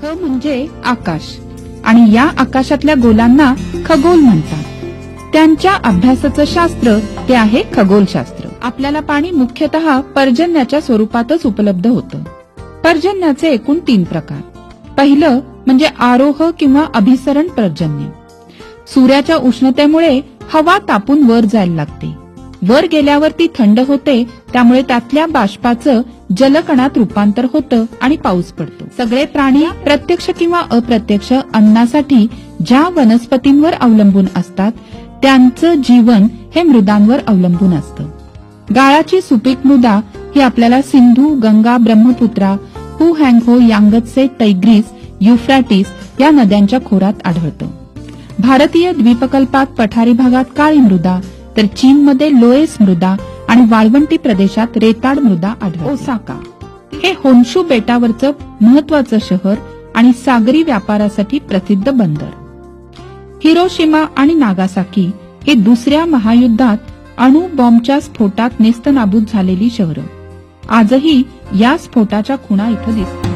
ख म्हणजे आकाश आणि या आकाशातल्या गोलांना खगोल म्हणतात. त्यांच्या अभ्यासाचं शास्त्र ते आहे खगोलशास्त्र. आपल्याला पाणी मुख्यतः पर्जन्याच्या स्वरूपातच उपलब्ध होतं. पर्जन्याचे एकूण 3 प्रकार. पहिलं म्हणजे आरोह किंवा अभिसरण पर्जन्य. सूर्याच्या उष्णतेमुळे हवा तापून वर जायला लागते. वर गेल्यावर ती थंड होते, त्यामुळे त्यातल्या बाष्पाचं जलकणात रूपांतर होतं आणि पाऊस पडतो. सगळे प्राणी प्रत्यक्ष किंवा अप्रत्यक्ष अन्नासाठी ज्या वनस्पतींवर अवलंबून असतात त्यांचं जीवन हे मृदांवर अवलंबून असतं. गाळाची सुपीक मृदा ही आपल्याला सिंधू, गंगा, ब्रह्मपुत्रा, हुहँगहो, यांगत्से, तैग्रीस, युफ्रॅटिस या नद्यांच्या खोऱ्यात आढळतं. भारतीय द्वीपकल्पात पठारी भागात काळी मृदा, तर चीनमध्ये लोएस मृदा आणि वाळवंटी प्रदेशात रेताड मृदा आढळते. ओसाका हे होन्शू बेटावरचं महत्वाचं शहर आणि सागरी व्यापारासाठी प्रसिद्ध बंदर. हिरोशिमा आणि नागासाकी हे दुसऱ्या महायुद्धात अणुबॉम्बच्या स्फोटात नेस्तनाबूत झालेली शहरं. आजही या स्फोटाच्या खुणा इथं दिसतात.